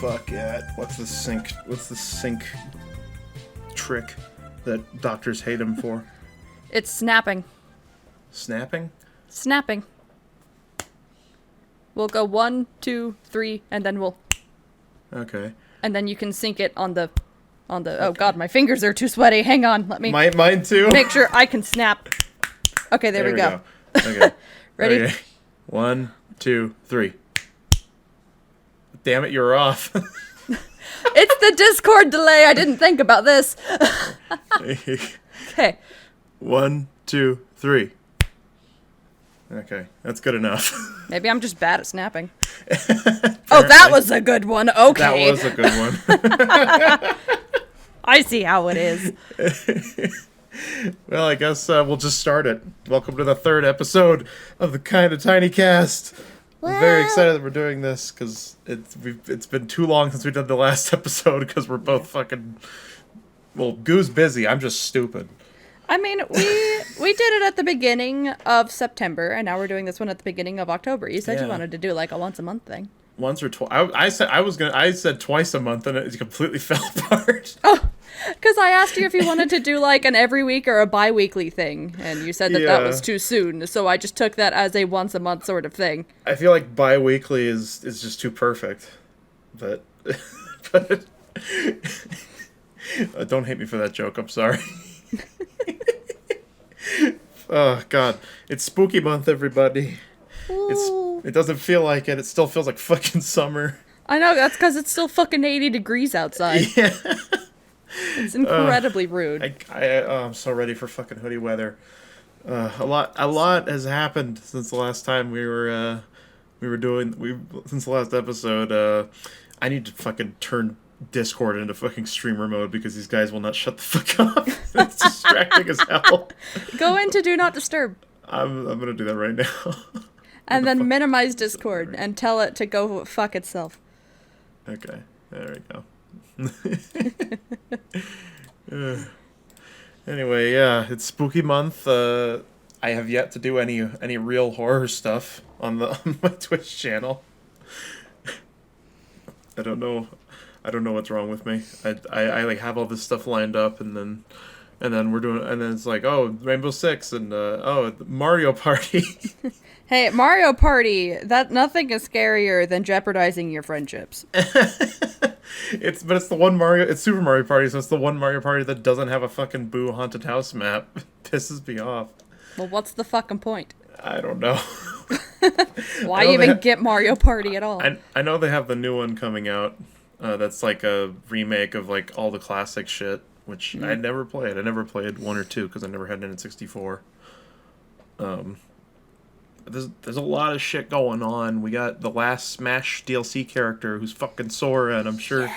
fuck at? What's the sync trick that doctors hate him for? It's snapping. Snapping? Snapping. We'll go 1, 2, 3, and then we'll... Okay. And then you can sync it on the... Okay. Oh god, my fingers are too sweaty. Hang on, let me... Mine too? Make sure I can snap. Okay, there we go. Okay. Ready? Okay. 1, 2, 3. Damn it, you're off. It's the Discord delay. I didn't think about this. Okay. 1, 2, 3. Okay, that's good enough. Maybe I'm just bad at snapping. Oh, that was a good one. Okay. That was a good one. I see how it is. Well, I guess we'll just start it. Welcome to the 3rd episode of the KindaTinyCast. I'm very excited that we're doing this because it's been too long since we did the last episode because we're both fucking... Well, Goo's busy. I'm just stupid. I mean, we did it at the beginning of September, and now we're doing this one at the beginning of October. You said you wanted to do like a once a month thing. Once or twice. I said twice a month, and it completely fell apart. Oh, because I asked you if you wanted to do like an every week or a bi-weekly thing, and you said that was too soon. So I just took that as a once a month sort of thing. I feel like bi-weekly is just too perfect, but don't hate me for that joke. I'm sorry. Oh god, it's spooky month, everybody. It doesn't feel like it. It still feels like fucking summer. I know, that's because it's still fucking 80 degrees outside. Yeah. It's incredibly rude. I'm so ready for fucking hoodie weather. A lot has happened since the last time since the last episode. I need to fucking turn Discord into fucking streamer mode because these guys will not shut the fuck up. It's distracting as hell. Go into Do Not Disturb. I'm gonna do that right now. And then minimize Discord and tell it to go fuck itself. Okay, there we go. Anyway, yeah, it's spooky month. I have yet to do any real horror stuff on my Twitch channel. I don't know what's wrong with me. I like have all this stuff lined up, and then it's like, oh, Rainbow Six and Mario Party. Hey, Mario Party, that nothing is scarier than jeopardizing your friendships. It's the one Mario. It's Super Mario Party, so it's the one Mario Party that doesn't have a fucking Boo haunted house map. Pisses me off. Well, what's the fucking point? I don't know. Why even get Mario Party at all? I know they have the new one coming out. That's like a remake of like all the classic shit, which I never played. I never played 1 or 2 because I never had an N64. There's a lot of shit going on. We got the last Smash DLC character who's fucking Sora, and I'm sure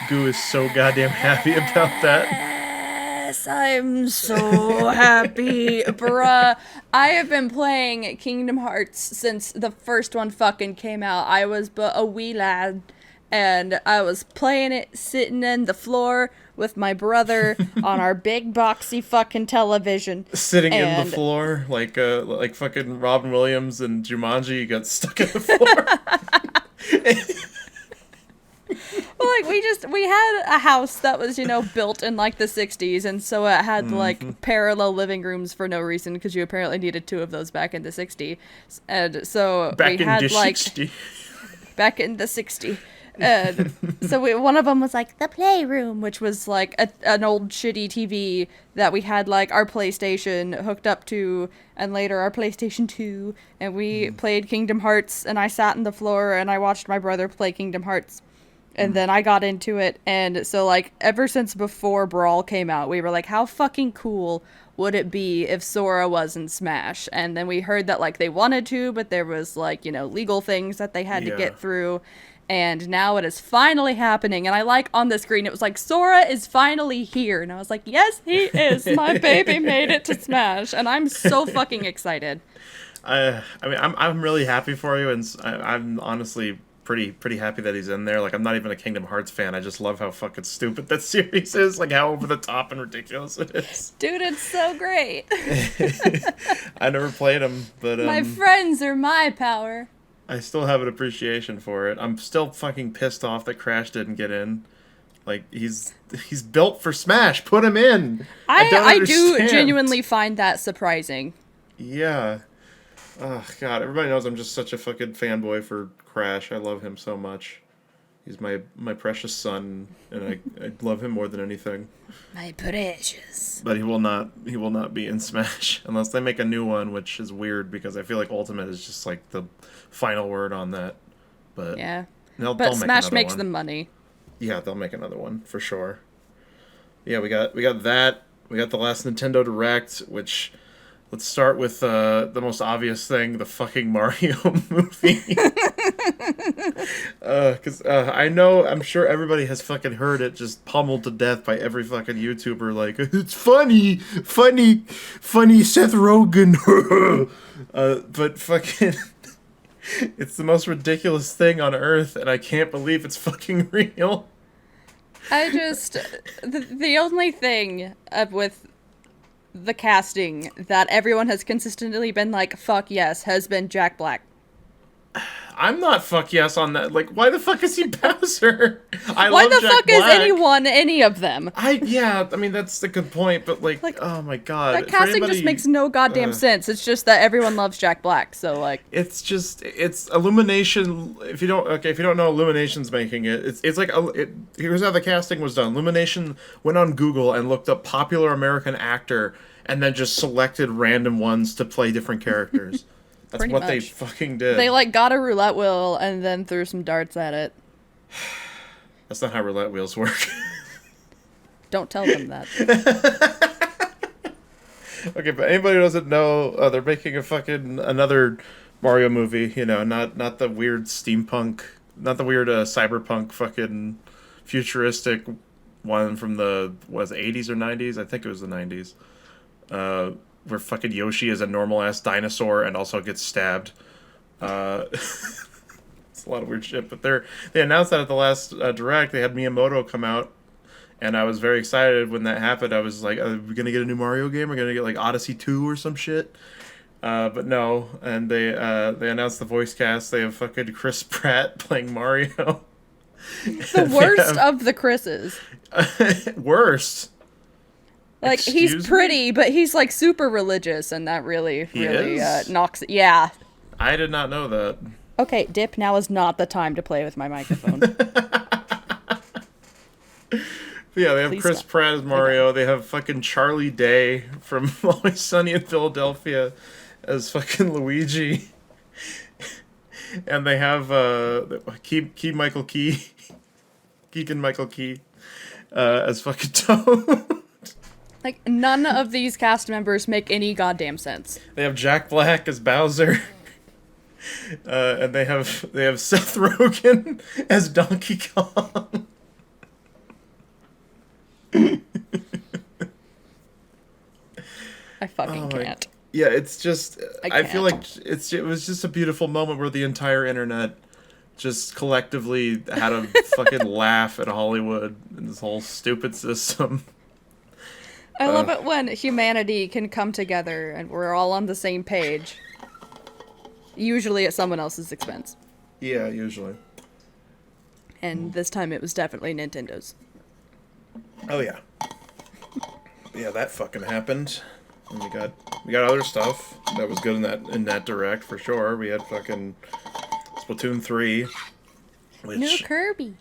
Goo is so goddamn happy about that. Yes, I'm so happy, bruh. I have been playing Kingdom Hearts since the first one fucking came out. I was but a wee lad, and I was playing it sitting in the floor with my brother on our big boxy fucking television. Sitting in the floor like fucking Robin Williams and Jumanji got stuck in the floor. Well, like we had a house that was, built in like the 60s, and so it had like parallel living rooms for no reason because you apparently needed 2 of those back in the 60s. And so back in the 60s. So one of them was like the playroom, which was like an old shitty TV that we had like our PlayStation hooked up to, and later our PlayStation 2, and we played Kingdom Hearts, and I sat on the floor and I watched my brother play Kingdom Hearts, and then I got into it. And so like ever since before Brawl came out, we were like, how fucking cool would it be if Sora was in Smash? And then we heard that like they wanted to, but there was like legal things that they had to get through. And now it is finally happening. And I like on the screen, it was like, Sora is finally here. And I was like, yes, he is. My baby made it to Smash. And I'm so fucking excited. I mean, I'm really happy for you. And I'm honestly pretty happy that he's in there. Like, I'm not even a Kingdom Hearts fan. I just love how fucking stupid that series is. Like, how over the top and ridiculous it is. Dude, it's so great. I never played them, but... my friends are my power. I still have an appreciation for it. I'm still fucking pissed off that Crash didn't get in. Like, he's built for Smash. Put him in. I don't I do understand. genuinely find that surprising. Yeah. Oh, God. Everybody knows I'm just such a fucking fanboy for Crash. I love him so much. He's my precious son, and I love him more than anything. My precious. But he will not be in Smash unless they make a new one, which is weird because I feel like Ultimate is just like the final word on that. But yeah. They'll But make Smash another makes one. them money. Yeah, they'll make another one for sure. Yeah, we got that. We got the last Nintendo Direct, which let's start with the most obvious thing, the fucking Mario movie. Because I'm sure everybody has fucking heard it just pummeled to death by every fucking YouTuber. Like, it's funny, Seth Rogen. But fucking, it's the most ridiculous thing on earth, and I can't believe it's fucking real. I just the only thing with the casting that everyone has consistently been like, fuck yes, has been Jack Black. I'm not fuck yes on that. Like, why the fuck is he Bowser? Why love the Jack fuck Black. is anyone any of them? I mean, that's a good point, but like oh my god. That casting just makes no goddamn sense. It's just that everyone loves Jack Black, so like it's Illumination. If you don't know, Illumination's making it. It's like here's how the casting was done. Illumination went on Google and looked up popular American actor and then just selected random ones to play different characters. That's pretty what much. they fucking did. They like got a roulette wheel and then threw some darts at it. That's not how roulette wheels work. Don't tell them that. Okay, but anybody who doesn't know, they're making another Mario movie. You know, not the weird steampunk, not the weird cyberpunk fucking futuristic one from the 80s or 90s. I think it was the 90s. Where fucking Yoshi is a normal ass dinosaur and also gets stabbed. It's a lot of weird shit. But they announced that at the last Direct. They had Miyamoto come out, and I was very excited when that happened. I was like, are we gonna get a new Mario game? We're gonna get like Odyssey 2 or some shit. But no, and they announced the voice cast. They have fucking Chris Pratt playing Mario. The worst of the Chris's. Worst. Like, Excuse he's pretty, but he's, like, super religious, and that really knocks it. Yeah. I did not know that. Okay, Dip, now is not the time to play with my microphone. Yeah, they have Please Chris stop. Pratt as Mario. They have fucking Charlie Day from Always Sunny in Philadelphia as fucking Luigi. And they have Keegan Michael Key as fucking Toad. Like, none of these cast members make any goddamn sense. They have Jack Black as Bowser. And they have Seth Rogen as Donkey Kong. I fucking can't. Yeah, it's just I feel can't. like it was just a beautiful moment where the entire internet just collectively had a fucking laugh at Hollywood and this whole stupid system. I love it when humanity can come together and we're all on the same page. Usually at someone else's expense. Yeah, usually. And this time it was definitely Nintendo's. Oh yeah. Yeah, that fucking happened. And we got other stuff that was good in that Direct for sure. We had fucking Splatoon 3, which New Kirby.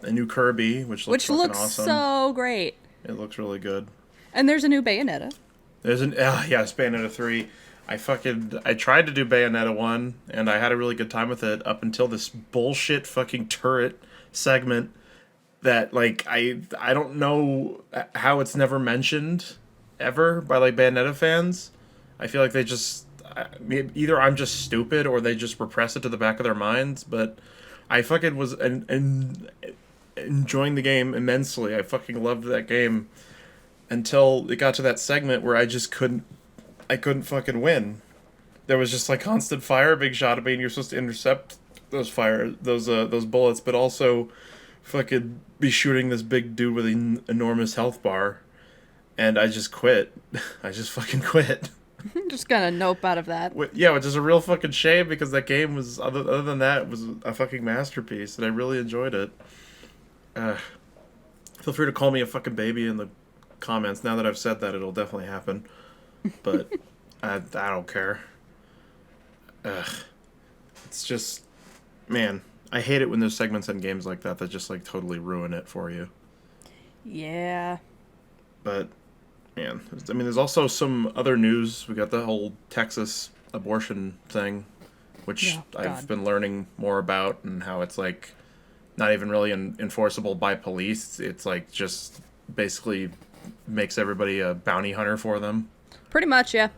a new Kirby, which looks awesome. So great. It looks really good. And there's a new Bayonetta. There's it's Bayonetta 3. I tried to do Bayonetta 1, and I had a really good time with it up until this bullshit fucking turret segment that, like, I don't know how it's never mentioned ever by, like, Bayonetta fans. I feel like they just... either I'm just stupid or they just repress it to the back of their minds, but I fucking was enjoying the game immensely. I fucking loved that game until it got to that segment where I just couldn't fucking win. There was just like constant fire being shot at me, and you're supposed to intercept those bullets, but also fucking be shooting this big dude with an enormous health bar. And I just quit. I just fucking quit. Just gonna nope out of that. Yeah, which is a real fucking shame because that game was, other than that, it was a fucking masterpiece, and I really enjoyed it. Feel free to call me a fucking baby in the comments. Now that I've said that, it'll definitely happen. But I don't care. It's just, man, I hate it when there's segments in games like that just like totally ruin it for you. Yeah. But, man, I mean, there's also some other news. We got the whole Texas abortion thing, which I've been learning more about, and how it's like not even really enforceable by police. It's like just basically makes everybody a bounty hunter for them. Pretty much, yeah.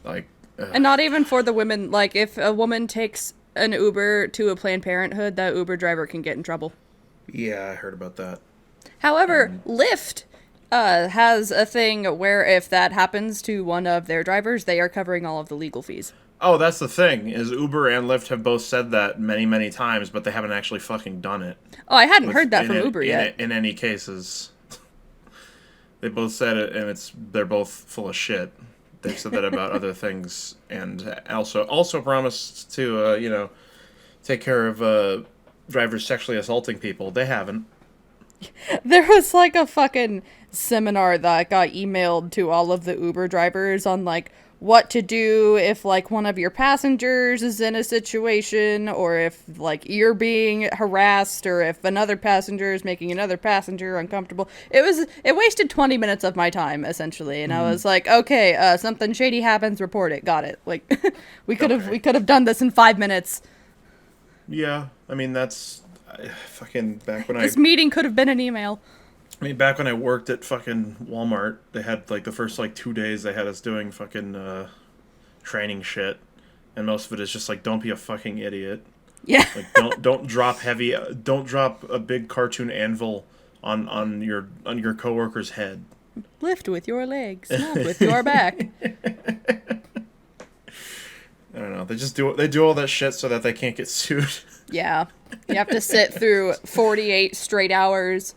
Like, and not even for the women. Like, if a woman takes an Uber to a Planned Parenthood, that Uber driver can get in trouble. Yeah, I heard about that. However, Lyft has a thing where if that happens to one of their drivers, they are covering all of the legal fees. Oh, that's the thing, is Uber and Lyft have both said that many, many times, but they haven't actually fucking done it. Oh, I hadn't heard that from Uber yet. In any cases. They both said it, and they're both full of shit. They've said that about other things, and also promised to, take care of drivers sexually assaulting people. They haven't. There was like a fucking seminar that got emailed to all of the Uber drivers on like what to do if like one of your passengers is in a situation, or if like you're being harassed, or if another passenger is making another passenger uncomfortable. It wasted 20 minutes of my time essentially, and I was like, okay, something shady happens, report it. Got it. Like we could have done this in 5 minutes. Yeah, I mean that's fucking back when this meeting could have been an email. I mean, back when I worked at fucking Walmart, they had, like, the first, 2 days they had us doing fucking, training shit. And most of it is just, don't be a fucking idiot. Yeah. Like, don't drop a big cartoon anvil on your coworker's head. Lift with your legs, not with your back. I don't know. They do all that shit so that they can't get sued. Yeah. You have to sit through 48 straight hours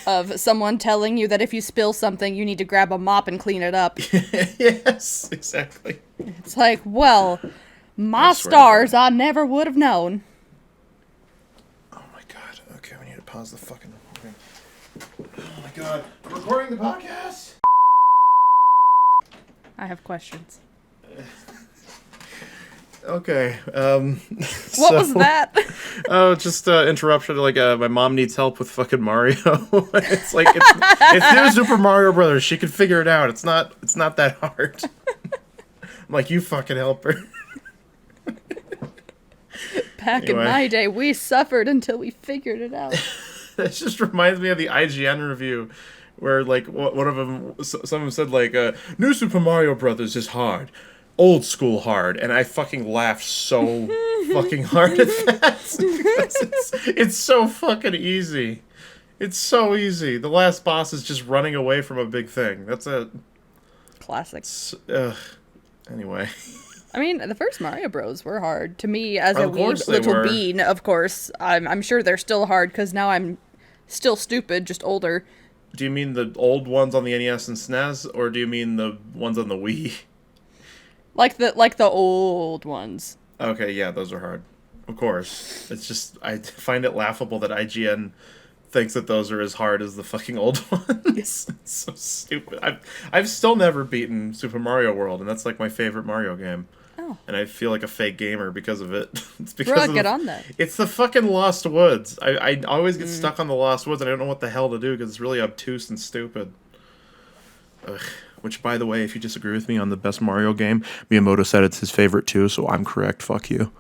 of someone telling you that if you spill something, you need to grab a mop and clean it up. Yes, exactly. It's like, well, my stars, I never would have known. Oh my god. Okay, we need to pause the fucking recording. Oh my god. We're recording the podcast? I have questions. Okay. What was that? Oh, just interruption. My mom needs help with fucking Mario. it's new Super Mario Brothers. She can figure it out. It's not that hard. I'm like, you fucking help her. Back in my day, we suffered until we figured it out. It just reminds me of the IGN review, where one of them, someone said new Super Mario Brothers is hard. Old school hard, and I fucking laughed so fucking hard at that because it's so fucking easy. It's so easy. The last boss is just running away from a big thing. That's it. Classic. Anyway. I mean, the first Mario Bros. Were hard to me as a wee little bean. Of course, I'm sure they're still hard because now I'm still stupid, just older. Do you mean the old ones on the NES and SNES, or do you mean the ones on the Wii? Like the old ones. Okay, yeah, those are hard. Of course. It's just, I find it laughable that IGN thinks that those are as hard as the fucking old ones. It's so stupid. I've still never beaten Super Mario World, and that's my favorite Mario game. Oh. And I feel like a fake gamer because of it. It's because get on that. It's the fucking Lost Woods. I always get stuck on the Lost Woods, and I don't know what the hell to do because it's really obtuse and stupid. Ugh. Which, by the way, if you disagree with me on the best Mario game, Miyamoto said it's his favorite too, so I'm correct. Fuck you.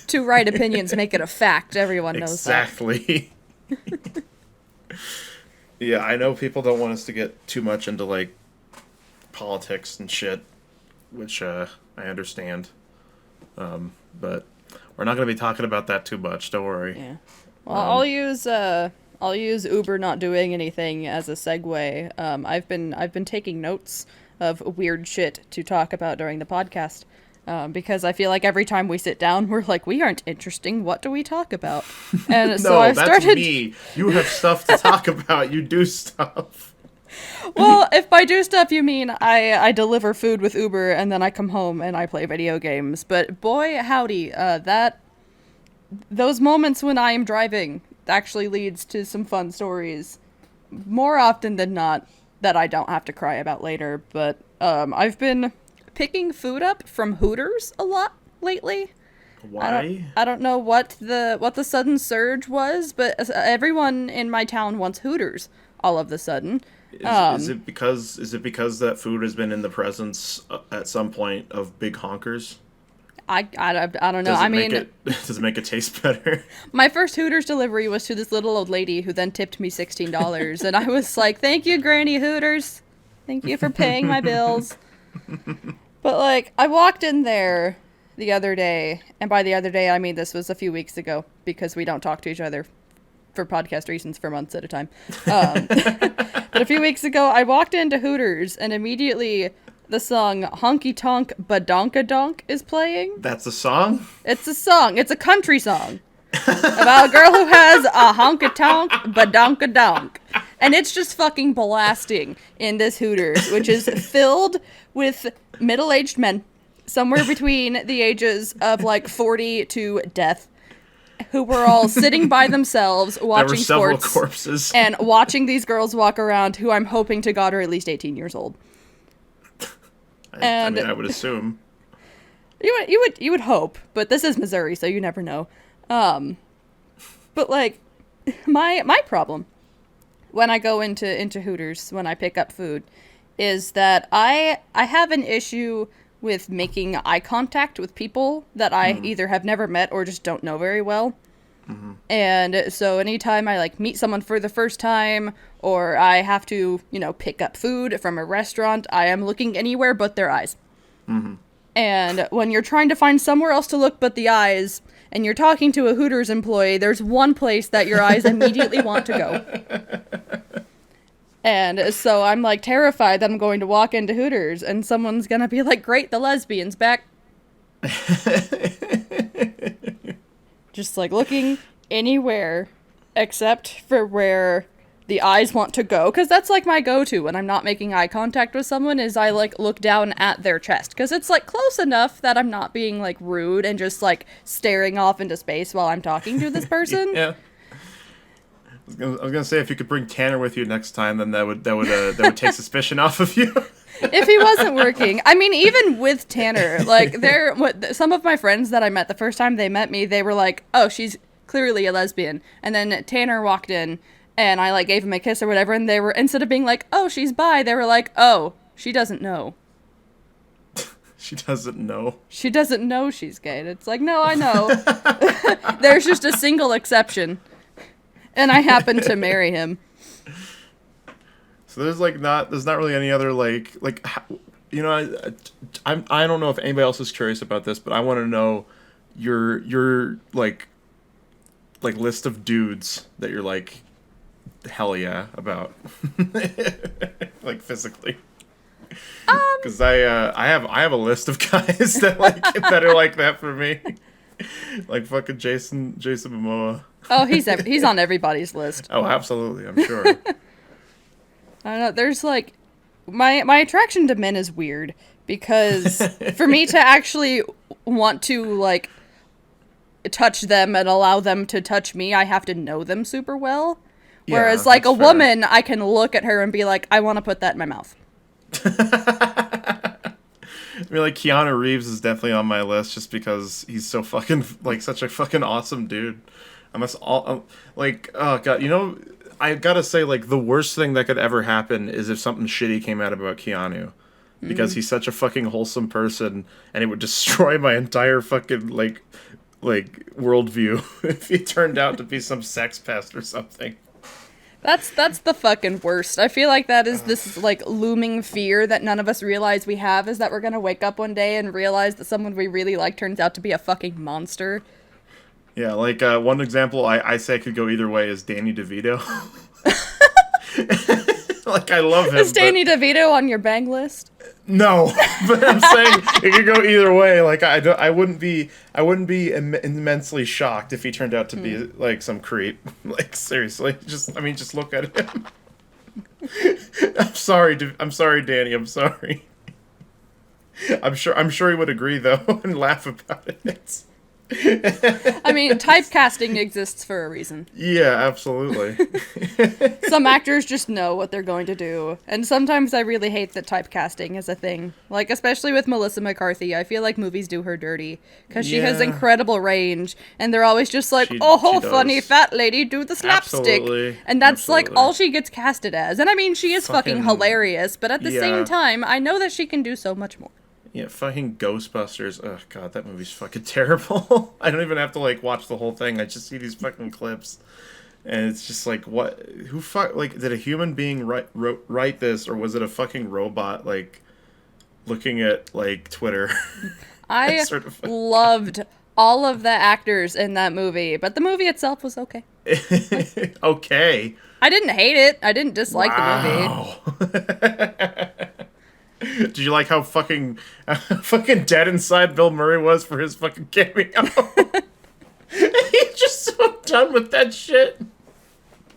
Two right opinions make it a fact. Everyone knows exactly. That. Exactly. Yeah, I know people don't want us to get too much into, politics and shit, which I understand. But we're not going to be talking about that too much. Don't worry. Yeah. Well, I'll use Uber not doing anything as a segue. I've been taking notes of weird shit to talk about during the podcast, because I feel like every time we sit down, we're like, we aren't interesting. What do we talk about? And No, so I've started. That's me. You have stuff to talk about. You do stuff. Well, if by do stuff you mean I deliver food with Uber and then I come home and I play video games. But boy, howdy, those moments when I am driving actually leads to some fun stories. More often than not that I don't have to cry about later. But I've been picking food up from Hooters a lot lately. Why? I don't know what the sudden surge was, but everyone in my town wants Hooters all of the sudden. Is it because that food has been in the presence at some point of big honkers? I don't know. Does it make it taste better? My first Hooters delivery was to this little old lady who then tipped me $16, and I was like, "Thank you, Granny Hooters. Thank you for paying my bills." But like, I walked in there the other day, and by the other day I mean this was a few weeks ago because we don't talk to each other for podcast reasons for months at a time. But a few weeks ago I walked into Hooters and immediately the song Honky Tonk Badonka Donk is playing. That's a song? It's a song. It's a country song about a girl who has a honky tonk badonka donk. And it's just fucking blasting in this Hooters, which is filled with middle-aged men somewhere between the ages of like 40 to death, who were all sitting by themselves watching several sports corpses. and watching these girls walk around who I'm hoping to God are at least 18 years old. I mean, I would assume. You would hope, but this is Missouri, so you never know. But like, my problem when I go into Hooters when I pick up food is that I have an issue with making eye contact with people that I either have never met or just don't know very well. Mm-hmm. And so anytime I like meet someone for the first time or I have to, pick up food from a restaurant, I am looking anywhere but their eyes. Mm-hmm. And when you're trying to find somewhere else to look but the eyes and you're talking to a Hooters employee, there's one place that your eyes immediately want to go. And so I'm like terrified that I'm going to walk into Hooters and someone's going to be like, "Great, the lesbian's back." Just like looking anywhere except for where the eyes want to go. Because that's like my go-to when I'm not making eye contact with someone is I like look down at their chest. Because it's like close enough that I'm not being like rude and just like staring off into space while I'm talking to this person. Yeah. I was gonna say if you could bring Tanner with you next time, then that would take suspicion off of you. If he wasn't working, I mean, even with Tanner, like some of my friends that I met the first time they met me, they were like, "Oh, she's clearly a lesbian," and then Tanner walked in, and I like gave him a kiss or whatever, and they were instead of being like, "Oh, she's bi," they were like, "Oh, she doesn't know." She doesn't know. She doesn't know she's gay. And it's like, no, I know. There's just a single exception. And I happen to marry him. So there's not really any other I don't know if anybody else is curious about this, but I want to know your like list of dudes that you're like hell yeah about, like physically. Because I have a list of guys that that are like that for me, like fucking Jason Momoa. Oh, he's on everybody's list. Oh, absolutely, I'm sure. I don't know. There's like my attraction to men is weird because for me to actually want to like touch them and allow them to touch me, I have to know them super well. Whereas like a woman, I can look at her and be like, I want to put that in my mouth. I mean, like Keanu Reeves is definitely on my list just because he's so fucking such a fucking awesome dude. Oh god, I gotta say, like, the worst thing that could ever happen is if something shitty came out about Keanu. Because he's such a fucking wholesome person, and it would destroy my entire fucking, like worldview if he turned out to be some sex pest or something. That's the fucking worst. I feel like that is this, like, looming fear that none of us realize we have, is that we're gonna wake up one day and realize that someone we really like turns out to be a fucking monster. Yeah, like, one example I say could go either way is Danny DeVito. Like, I love him. Is Danny DeVito on your bang list? No, but I'm saying it could go either way. Like, I wouldn't be immensely shocked if he turned out to be, like, some creep. Like, seriously. Just look at him. I'm sorry, Danny. I'm sorry. I'm sure he would agree though and laugh about it. I mean, typecasting exists for a reason. Yeah, absolutely. Some actors just know what they're going to do, and sometimes I really hate that typecasting is a thing. Like, especially with Melissa McCarthy, I feel like movies do her dirty because she has incredible range, and they're always just like, She funny does. fat lady, do the slapstick. Absolutely. And that's like Absolutely. all she gets casted as. And I mean, she is fucking hilarious, but at the same time, I know that she can do so much more. Yeah, fucking Ghostbusters. Oh god, that movie's fucking terrible. I don't even have to like watch the whole thing. I just see these fucking clips, and it's just like, what? Who like? Did a human being write this, or was it a fucking robot like looking at like Twitter? I loved all of the actors in that movie, but the movie itself was okay. Okay. I didn't hate it. I didn't dislike the movie. Did you like how fucking dead inside Bill Murray was for his fucking cameo? He's just so done with that shit.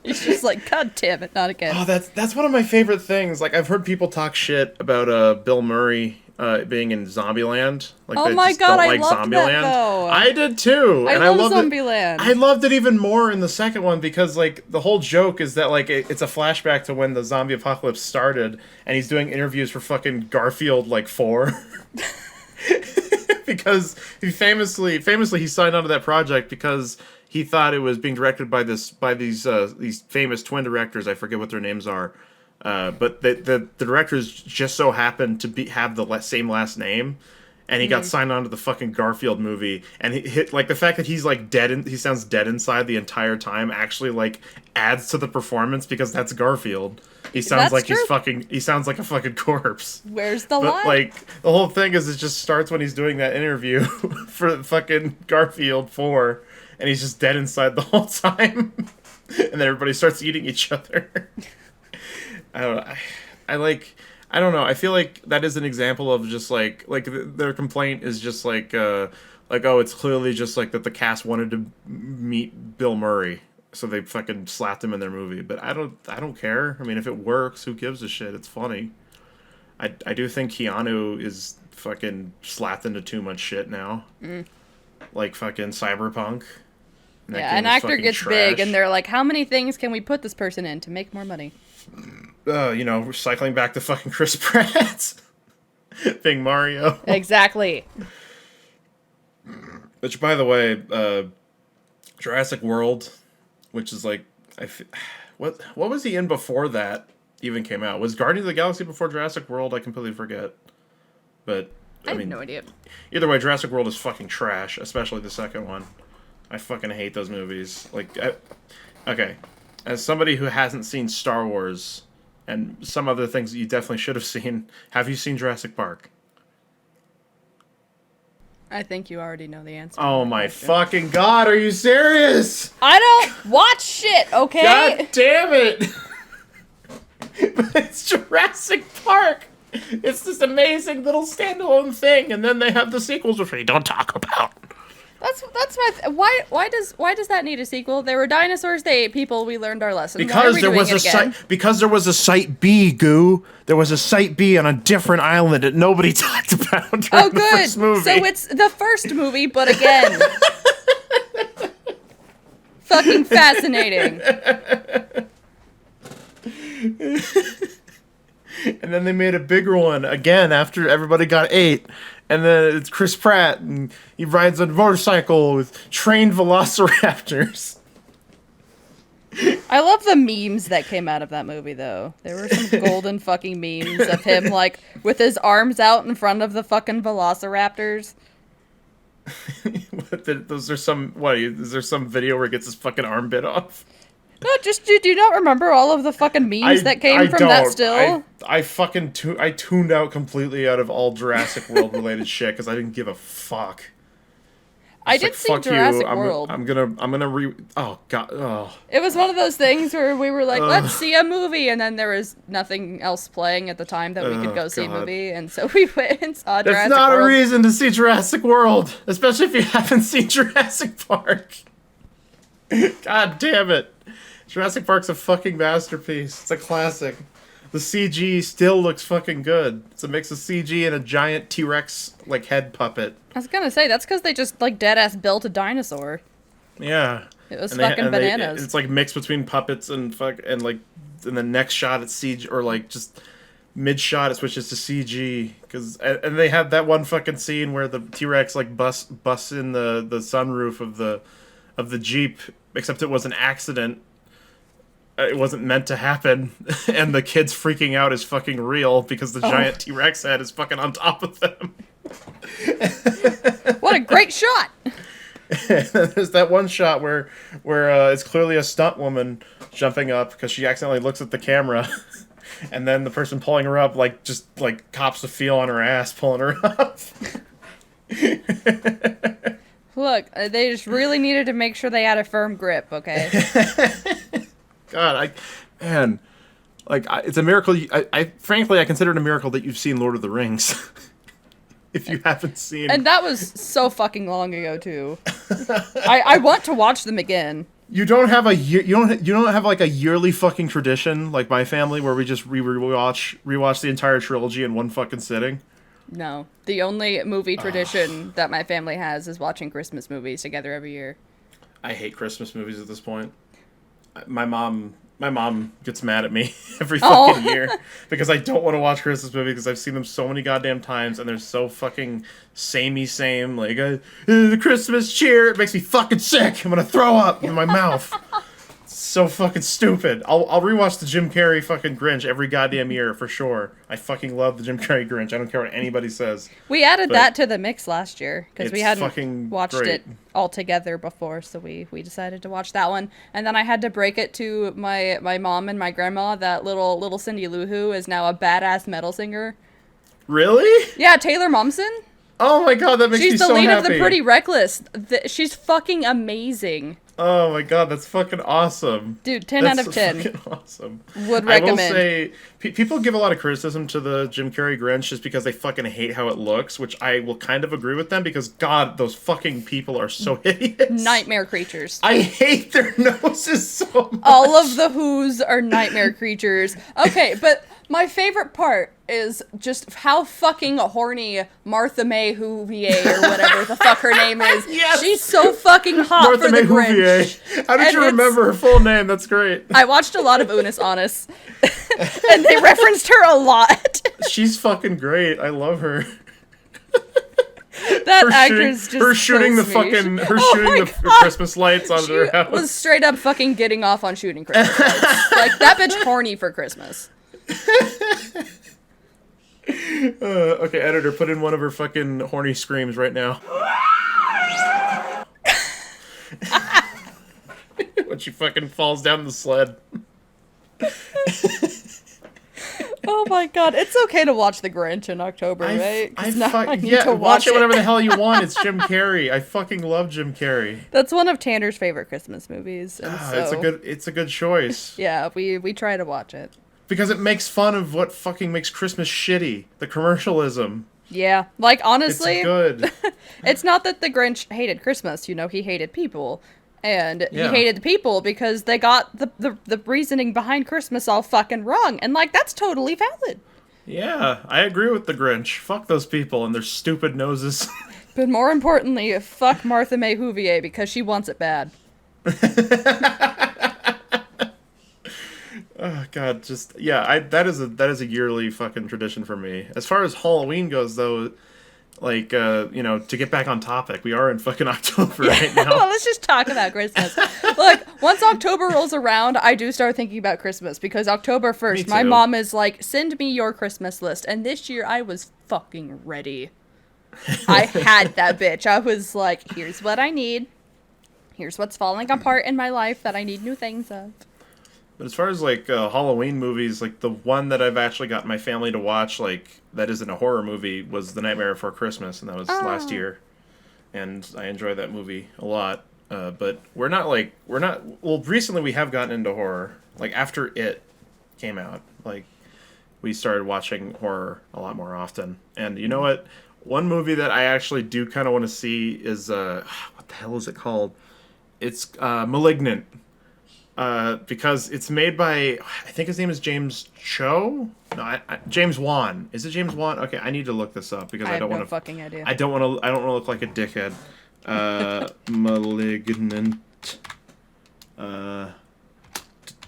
He's just like, God damn it, not again. Oh, that's one of my favorite things. Like, I've heard people talk shit about Bill Murray being in Zombieland. Like, Oh they my just God, don't I like loved Zombieland. that, though. I did too. I and love loved Zombieland. I loved it even more in the second one because, like, the whole joke is that, like, it's a flashback to when the zombie apocalypse started, and he's doing interviews for fucking Garfield, like, 4. Because he famously he signed onto that project because he thought it was being directed by these famous twin directors. I forget what their names are, but the directors just so happened to have the same last name, and he got signed on to the fucking Garfield movie. And he hit, like, the fact that he's like he sounds dead inside the entire time actually like adds to the performance because that's Garfield. He sounds like he sounds like a fucking corpse. Where's the But line? like the whole thing is, it just starts when he's doing that interview for fucking Garfield 4, and he's just dead inside the whole time, and then everybody starts eating each other. I don't know. I don't know. I feel like that is an example of just like their complaint is just like oh, it's clearly just like that the cast wanted to meet Bill Murray, so they fucking slapped him in their movie. But I don't care. I mean, if it works, who gives a shit? It's funny. I do think Keanu is fucking slapped into too much shit now. Like fucking Cyberpunk. Yeah, an actor gets big and they're like, how many things can we put this person in to make more money? We're cycling back to fucking Chris Pratt being Mario. Exactly. Which, by the way, Jurassic World, which is like, what was he in before that even came out? Was Guardians of the Galaxy before Jurassic World? I completely forget. But I have no idea. Either way, Jurassic World is fucking trash, especially the second one. I fucking hate those movies. Like, okay, as somebody who hasn't seen Star Wars and some other things that you definitely should have seen, have you seen Jurassic Park? I think you already know the answer. Oh my fucking god, are you serious? I don't watch shit, okay? God damn it! But it's Jurassic Park! It's this amazing little standalone thing, and then they have the sequels, which we don't talk about. That's my why does that need a sequel? There were dinosaurs, they ate people, we learned our lesson. Because there was a site B, Goo. There was a site B on a different island that nobody talked about during the first movie. So it's the first movie, but again. Fucking fascinating. And then they made a bigger one again after everybody got ate. And then it's Chris Pratt, and he rides a motorcycle with trained velociraptors. I love the memes that came out of that movie, though. There were some golden fucking memes of him, like, with his arms out in front of the fucking velociraptors. Those are some, is there some video where he gets his fucking arm bit off? No, just, do you not remember all of the fucking memes that came from that still? I fucking tuned out completely out of all Jurassic World related shit because I didn't give a fuck. I did see Jurassic World. I'm gonna oh god, oh. It was one of those things where we were like, let's see a movie, and then there was nothing else playing at the time that we could go see a movie, and so we went and saw Jurassic World. That's not a reason to see Jurassic World, especially if you haven't seen Jurassic Park. God damn it. Jurassic Park's a fucking masterpiece. It's a classic. The CG still looks fucking good. It's a mix of CG and a giant T-Rex like head puppet. I was gonna say that's because they just like dead ass built a dinosaur. Yeah, it was fucking bananas. It's like mixed between puppets and like in the next shot it's CG or like just mid shot it switches to CG and they have that one fucking scene where the T-Rex like busts in the sunroof of the Jeep, except it was an accident. It wasn't meant to happen, and the kids freaking out is fucking real because the giant T-Rex head is fucking on top of them. What a great shot! There's that one shot where it's clearly a stunt woman jumping up because she accidentally looks at the camera, and then the person pulling her up just cops the feel on her ass pulling her up. Look, they just really needed to make sure they had a firm grip, okay? God, it's a miracle. Frankly, I consider it a miracle that you've seen Lord of the Rings. If you haven't seen, and that was so fucking long ago too. I want to watch them again. You don't have you don't have like a yearly fucking tradition like my family where we just rewatch the entire trilogy in one fucking sitting. No, the only movie tradition that my family has is watching Christmas movies together every year. I hate Christmas movies at this point. My mom gets mad at me every fucking year because I don't want to watch Christmas movies because I've seen them so many goddamn times and they're so fucking same. Like, the Christmas cheer, it makes me fucking sick. I'm gonna throw up in my mouth. So fucking stupid. I'll rewatch the Jim Carrey fucking Grinch every goddamn year for sure. I fucking love the Jim Carrey Grinch. I don't care what anybody says. We added that to the mix last year because we hadn't watched great. it all together before, so we decided to watch that one. And then I had to break it to my mom and my grandma that little Cindy Lou Who is now a badass metal singer. Really? Yeah, Taylor Momsen. Oh my god, that makes me so happy. She's the lead of the Pretty Reckless. She's fucking amazing. Oh my god, that's fucking awesome. Dude, 10 out of 10. Fucking awesome. Would recommend. I will say, people give a lot of criticism to the Jim Carrey Grinch just because they fucking hate how it looks, which I will kind of agree with them because, god, those fucking people are so hideous. Nightmare creatures. I hate their noses so much. All of the Who's are nightmare creatures. Okay, but my favorite part is just how fucking horny Martha May Whovier or whatever the fuck her name is. Yes! She's so fucking hot Martha for May the Grinch. Whovier. How did you remember her full name? That's great. I watched a lot of Unis Honest, and they referenced her a lot. She's fucking great. I love her. That actress just shooting the Christmas lights onto her house. Was straight up fucking getting off on shooting Christmas lights. Like, that bitch horny for Christmas. Okay, editor, put in one of her fucking horny screams right now. When she fucking falls down the sled. Oh my god, it's okay to watch The Grinch in October, right? Watch it whenever the hell you want. It's Jim Carrey. I fucking love Jim Carrey. That's one of Tanner's favorite Christmas movies. And it's a good choice. Yeah, we try to watch it. Because it makes fun of what fucking makes Christmas shitty. The commercialism. Yeah, like, honestly, it's good. It's not that the Grinch hated Christmas, he hated people. And he hated the people because they got the reasoning behind Christmas all fucking wrong. And, like, that's totally valid. Yeah, I agree with the Grinch. Fuck those people and their stupid noses. But more importantly, fuck Martha May Whovier because she wants it bad. Oh god, that is a yearly fucking tradition for me. As far as Halloween goes, though, like, to get back on topic, we are in fucking October right now. Well, let's just talk about Christmas. Look, once October rolls around, I do start thinking about Christmas because October 1st, my mom is like, send me your Christmas list. And this year I was fucking ready. I had that bitch. I was like, here's what I need. Here's what's falling apart in my life that I need new things of. But as far as, like, Halloween movies, like, the one that I've actually got my family to watch, like, that isn't a horror movie was The Nightmare Before Christmas, and that was last year. And I enjoy that movie a lot. But recently we have gotten into horror. Like, after It came out, like, we started watching horror a lot more often. And you know what? One movie that I actually do kind of want to see is, what the hell is it called? It's Malignant. because it's made by, I think his name is James Cho. No, James Wan. Is it James Wan? Okay, I need to look this up because I don't want to. Fucking idea. I don't want to look like a dickhead. Malignant.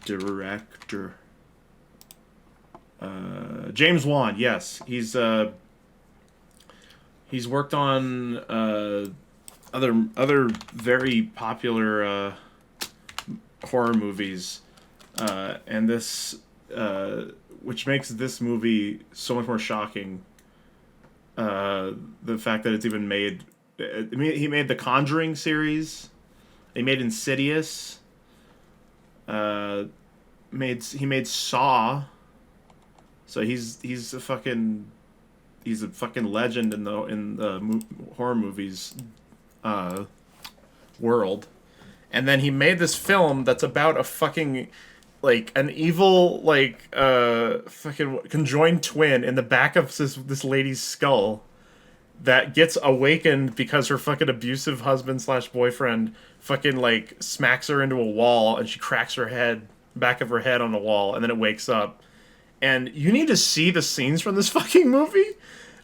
Director. James Wan. Yes, he's worked on other very popular horror movies, and this which makes this movie so much more shocking. The fact that it's even made. I mean, he made the Conjuring series. He made Insidious. He made Saw. So he's a fucking legend in the horror movies world. And then he made this film that's about a fucking like an evil fucking conjoined twin in the back of this lady's skull that gets awakened because her fucking abusive husband / boyfriend fucking like smacks her into a wall and she cracks her back of her head on the wall, and then it wakes up. And you need to see the scenes from this fucking movie,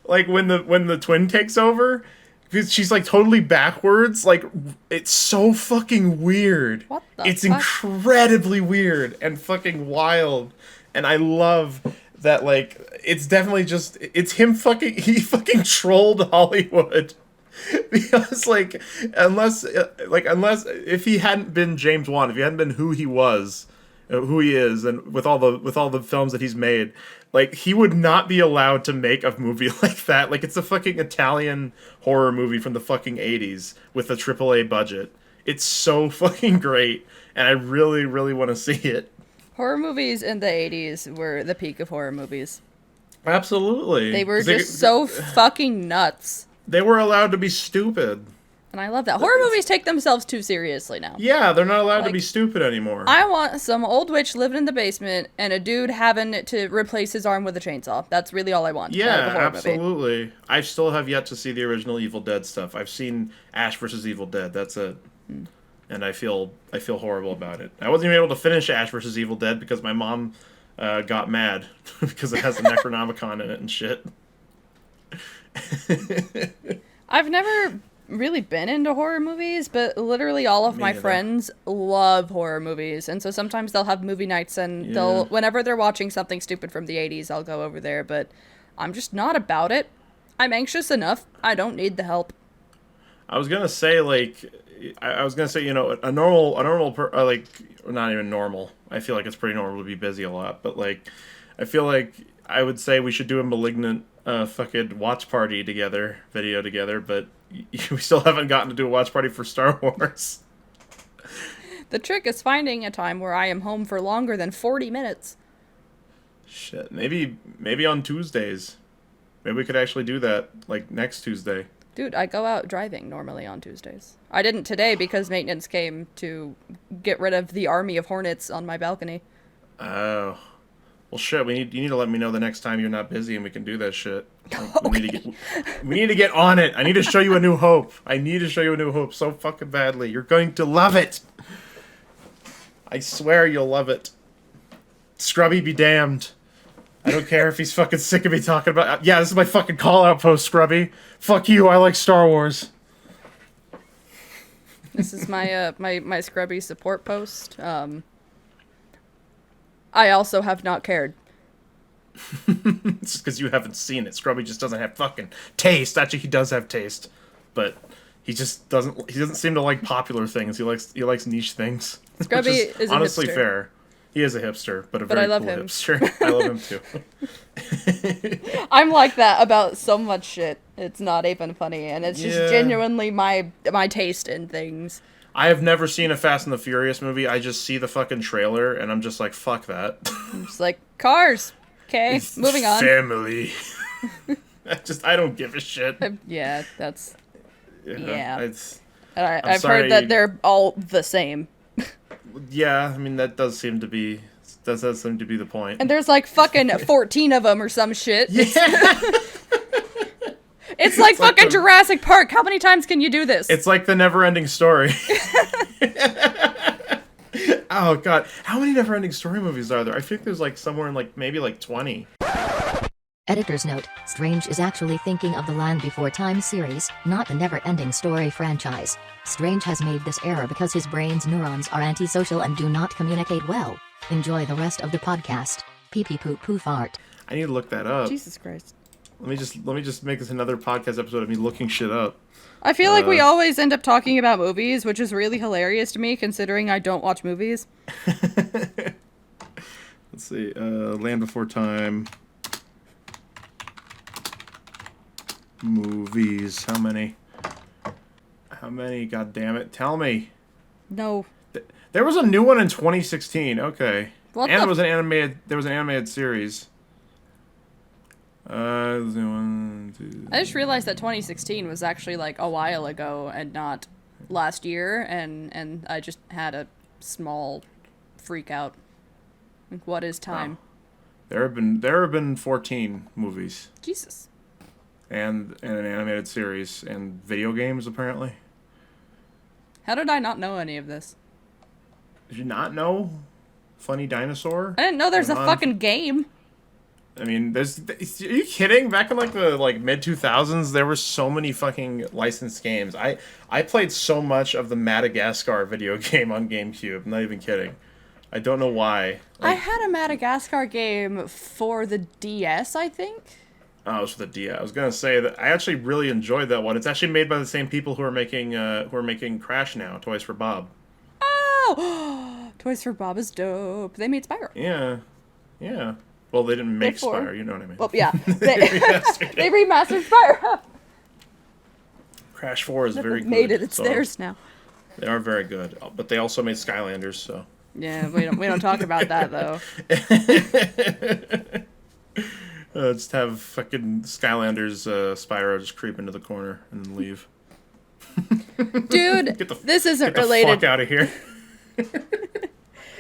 like when the twin takes over, because she's like totally backwards. Like, it's so fucking weird. What the It's fuck? incredibly weird and fucking wild, and I love that. Like, it's definitely just him fucking. He fucking trolled Hollywood. Because unless if he hadn't been James Wan, if he hadn't been who he is, and with all the films that he's made, like, he would not be allowed to make a movie like that. Like, it's a fucking Italian horror movie from the fucking 80s with a AAA budget. It's so fucking great, and I really, really want to see it. Horror movies in the 80s were the peak of horror movies. Absolutely. They were just so fucking nuts. They were allowed to be stupid. And I love that. Horror movies take themselves too seriously now. Yeah, they're not allowed to be stupid anymore. I want some old witch living in the basement and a dude having to replace his arm with a chainsaw. That's really all I want. Yeah, horror absolutely. Movie. I still have yet to see the original Evil Dead stuff. I've seen Ash vs. Evil Dead. That's it. And I feel horrible about it. I wasn't even able to finish Ash vs. Evil Dead because my mom got mad because it has the Necronomicon in it and shit. I've never really been into horror movies, but literally all of my friends love horror movies, and so sometimes they'll have movie nights, and whenever they're watching something stupid from the 80s, I'll go over there, but I'm just not about it. I'm anxious enough. I don't need the help. I was gonna say, you know, a normal not even normal. I feel like it's pretty normal to be busy a lot, but like, I feel like I would say we should do a Malignant fucking watch party video together, but we still haven't gotten to do a watch party for Star Wars. The trick is finding a time where I am home for longer than 40 minutes. Shit, maybe on Tuesdays. Maybe we could actually do that, like, next Tuesday. Dude, I go out driving normally on Tuesdays. I didn't today because maintenance came to get rid of the army of hornets on my balcony. Oh. Well, shit, you need to let me know the next time you're not busy and we can do that shit. Like, Okay. we need to get on it. I need to show you A New Hope. I need to show you A New Hope so fucking badly. You're going to love it. I swear you'll love it. Scrubby be damned. I don't care if he's fucking sick of me talking about... Yeah, this is my fucking call-out post, Scrubby. Fuck you, I like Star Wars. This is my my Scrubby support post. I also have not cared. It's just because you haven't seen it. Scrubby just doesn't have fucking taste. Actually, he does have taste, but he just doesn't. He doesn't seem to like popular things. He likes niche things. Scrubby is honestly a hipster. fair. He is a hipster, but a very I love cool him. hipster. I love him too. I'm like that about so much shit. It's not even funny, and it's just genuinely my taste in things. I have never seen a Fast and the Furious movie. I just see the fucking trailer, and I'm just like, fuck that. I'm just like, cars. Okay, moving on. Family. I don't give a shit. Yeah, that's... Yeah. I'm I've heard that they're all the same. Yeah, I mean, that does seem to be the point. And there's like fucking 14 of them or some shit. Yeah. It's like fucking Jurassic Park. How many times can you do this? It's like the never-ending story. Oh god, how many never-ending story movies are there? I think there's like somewhere in like maybe like 20. Editor's note, Strange is actually thinking of the Land Before Time series, not the never-ending story franchise. Strange has made this error because his brain's neurons are antisocial and do not communicate well. Enjoy the rest of the podcast. Pee pee poo poo fart. I need to look that up. Jesus Christ. Let me just make this another podcast episode of me looking shit up. I feel like we always end up talking about movies, which is really hilarious to me considering I don't watch movies. Let's see. Land Before Time. Movies. How many? How many? God damn it. Tell me. No. There was a new one in 2016. Okay. What and the there was an animated series. One, two, I just realized that 2016 was actually like a while ago and not last year, and I just had a small freak out. Like, what is time? There have been 14 movies Jesus. and an animated series and video games apparently. How did I not know any of this? Did you not know Funny Dinosaur? I didn't know there's a fucking game. I mean, are you kidding? Back in the mid 2000s, there were so many fucking licensed games. I played so much of the Madagascar video game on GameCube. I'm not even kidding. I don't know why. I had a Madagascar game for the DS, I think. Oh, it was for the DS. I was gonna say that I actually really enjoyed that one. It's actually made by the same people who are making Crash now, Toys for Bob. Oh, Toys for Bob is dope. They made Spyro. Yeah. Well, they didn't make Before. Spyro, you know what I mean. Well, yeah. They remastered Spyro. Crash 4 is very good. Made it. It's so theirs now. They are very good, but they also made Skylanders, so. Yeah, we don't talk about that though. Just have fucking Skylanders Spyro just creep into the corner and then leave. Dude, this isn't related. Get the fuck out of here.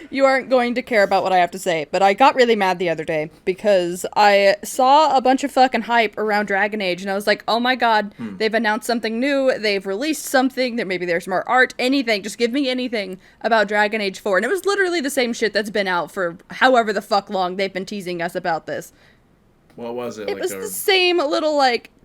You aren't going to care about what I have to say, but I got really mad the other day because I saw a bunch of fucking hype around Dragon Age, and I was like, oh my god, they've announced something new, they've released something, that maybe there's more art, anything, just give me anything about Dragon Age 4. And it was literally the same shit that's been out for however the fuck long they've been teasing us about this. What was it? It was the same little,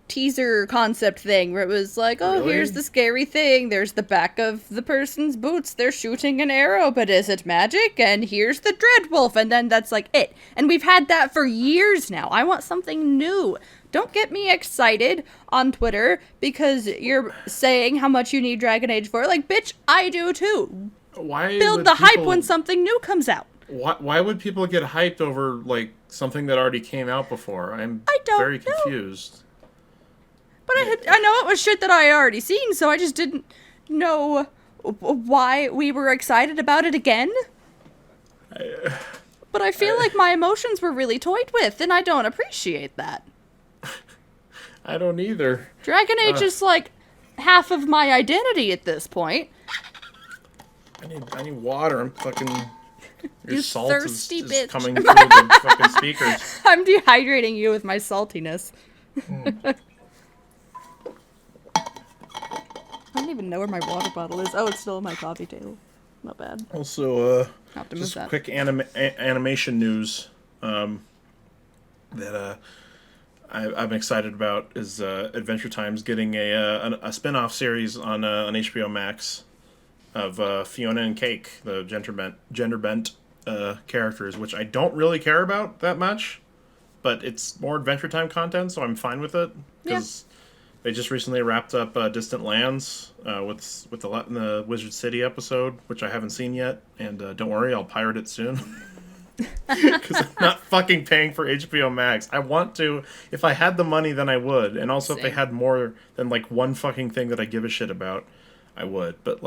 teaser concept thing where it was like, oh, Really? here's the scary thing, there's the back of the person's boots, they're shooting an arrow, but is it magic? And here's the Dreadwolf, and then that's like it. And we've had that for years now. I want something new. Don't get me excited on Twitter because you're saying how much you need Dragon Age 4. Like, bitch, I do too. Why Build the hype when something new comes out. Why would people get hyped over something that already came out before? I don't very confused. But I know it was shit that I had already seen, so I just didn't know why we were excited about it again. But I feel like my emotions were really toyed with, and I don't appreciate that. I don't either. Dragon Age is half of my identity at this point. I need water. I'm fucking. Your You salt thirsty is bitch. coming through the fucking speakers. I'm dehydrating you with my saltiness. I don't even know where my water bottle is. Oh, it's still on my coffee table. Not bad. Also, Have to move just that. quick animation news that I'm excited about is Adventure Time's getting a spin-off series on HBO Max of Fiona and Cake, the gender bent characters, which I don't really care about that much, but it's more Adventure Time content, so I'm fine with it because they just recently wrapped up Distant Lands with the Wizard City episode, which I haven't seen yet, and don't worry, I'll pirate it soon. Because I'm not fucking paying for HBO Max. I want to. If I had the money, then I would. And also, if they had more than one fucking thing that I give a shit about, I would. But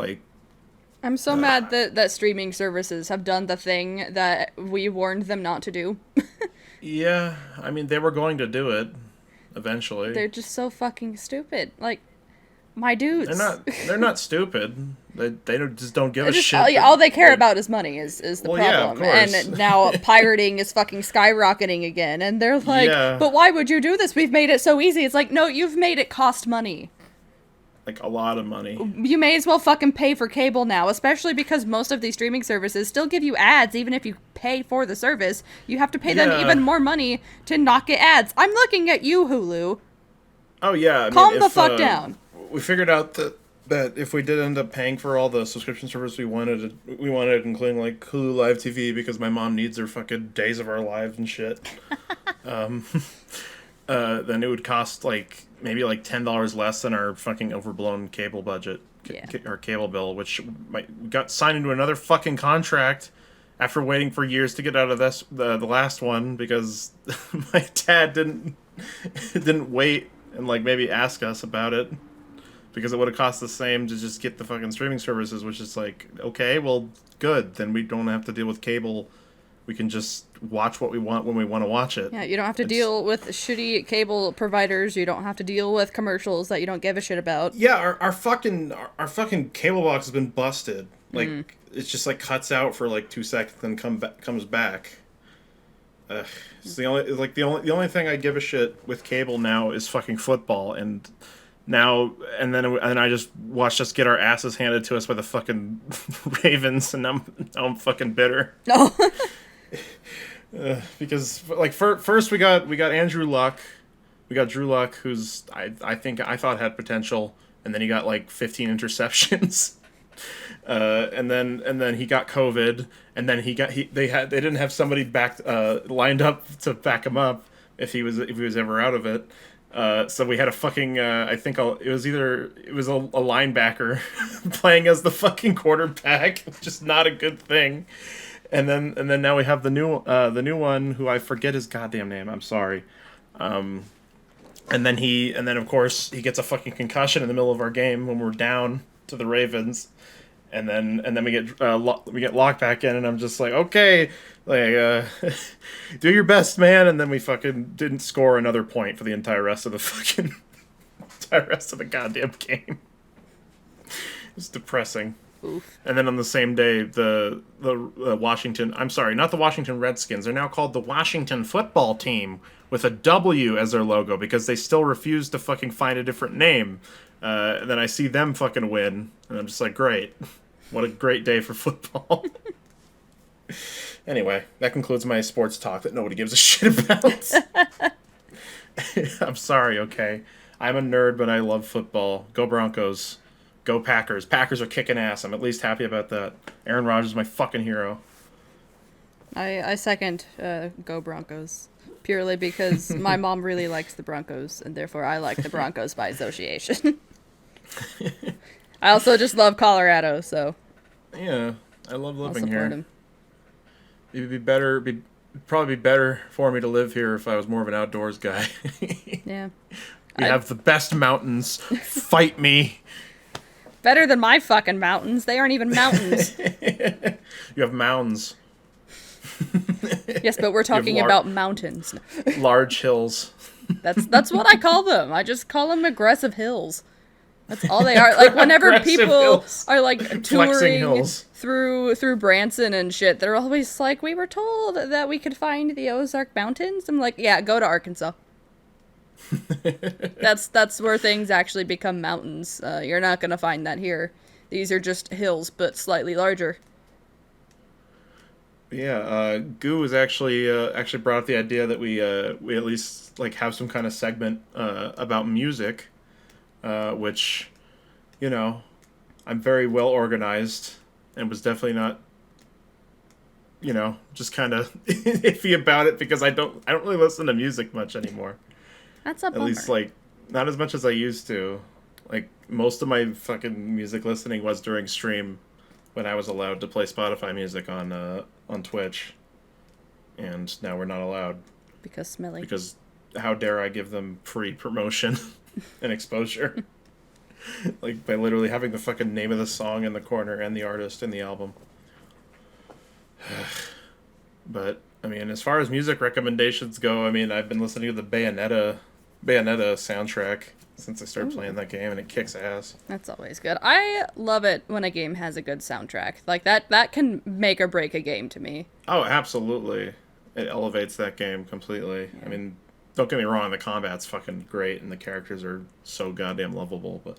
I'm so mad that streaming services have done the thing that we warned them not to do. Yeah, I mean, they were going to do it eventually. They're just so fucking stupid. My dudes. They're not stupid. They just don't give a shit. All they care about is money is the problem. Yeah, of course. And now pirating is fucking skyrocketing again. And they're like, Yeah. but why would you do this? We've made it so easy. It's like, no, you've made it cost money. Like, a lot of money. You may as well fucking pay for cable now, especially because most of these streaming services still give you ads even if you pay for the service. You have to pay them even more money to not get ads. I'm looking at you, Hulu. Oh, yeah. Calm the fuck down. We figured out that if we did end up paying for all the subscription service we wanted, including, like, Hulu Live TV, because my mom needs her fucking Days of Our Lives and shit. Then it would cost, like, maybe, like, $10 less than our fucking overblown cable budget. Our cable bill, which got signed into another fucking contract after waiting for years to get out of the last one, because my dad didn't wait and, like, maybe ask us about it, because it would have cost the same to just get the fucking streaming services, which is like, okay, well, good, then we don't have to deal with cable. We can just watch what we want when we want to watch it. Yeah, you don't have to deal with shitty cable providers. You don't have to deal with commercials that you don't give a shit about. Yeah, our fucking cable box has been busted. Like, it's just, like, cuts out for, like, 2 seconds, then comes back. It's the only thing I give a shit with cable now is fucking football, and then I just watched us get our asses handed to us by the fucking Ravens, and now I'm fucking bitter. No. Because, like, first we got Andrew Luck, we got Drew Luck, who's I thought had potential, and then he got like 15 interceptions, and then he got COVID, and then they didn't have somebody lined up to back him up if he was ever out of it. So we had a fucking it was a linebacker playing as the fucking quarterback, just not a good thing. And then now we have the new one, who I forget his goddamn name. I'm sorry. And then of course he gets a fucking concussion in the middle of our game when we're down to the Ravens. And then we get locked back in, and I'm just like, okay, like, do your best, man. And then we fucking didn't score another point for the entire rest of the goddamn game. It's depressing. Oof. And then on the same day, the Washington, I'm sorry, not the Washington Redskins, they're now called the Washington Football Team, with a W as their logo, because they still refuse to fucking find a different name. And then I see them fucking win, and I'm just like, great. What a great day for football. Anyway, that concludes my sports talk that nobody gives a shit about. I'm sorry, okay? I'm a nerd, but I love football. Go Broncos. Go Packers. Packers are kicking ass. I'm at least happy about that. Aaron Rodgers is my fucking hero. I second Go Broncos. Purely because my mom really likes the Broncos, and therefore I like the Broncos by association. I also just love Colorado, so... Yeah, I love living I'll here. support him. It'd probably be better for me to live here if I was more of an outdoors guy. Yeah. We have the best mountains. Fight me. Better than my fucking mountains. They aren't even mountains. You have mounds. Yes, but we're talking about mountains. Large hills. That's what I call them. I just call them aggressive hills. That's all they are. Like, whenever people hills. are like touring hills. through Branson and shit, they're always like, "We were told that we could find the Ozark Mountains." I'm like, "Yeah, go to Arkansas." That's where things actually become mountains. You're not gonna find that here. These are just hills, but slightly larger. Yeah, Goo was actually brought up the idea that we at least like have some kind of segment about music, which, you know, I'm very well organized and was definitely not, you know, just kind of iffy about it, because I don't really listen to music much anymore. That's a bummer. At least, like, not as much as I used to. Like, most of my fucking music listening was during stream, when I was allowed to play Spotify music on Twitch, and now we're not allowed. Because smelly. Because how dare I give them free promotion and exposure? Like, by literally having the fucking name of the song in the corner and the artist and the album. But, I mean, as far as music recommendations go, I mean, I've been listening to the Bayonetta soundtrack since I started playing that game, and it kicks ass. That's always good. I love it when a game has a good soundtrack. Like, that can make or break a game to me. Oh, absolutely. It elevates that game completely. Yeah. I mean, don't get me wrong, the combat's fucking great, and the characters are so goddamn lovable, but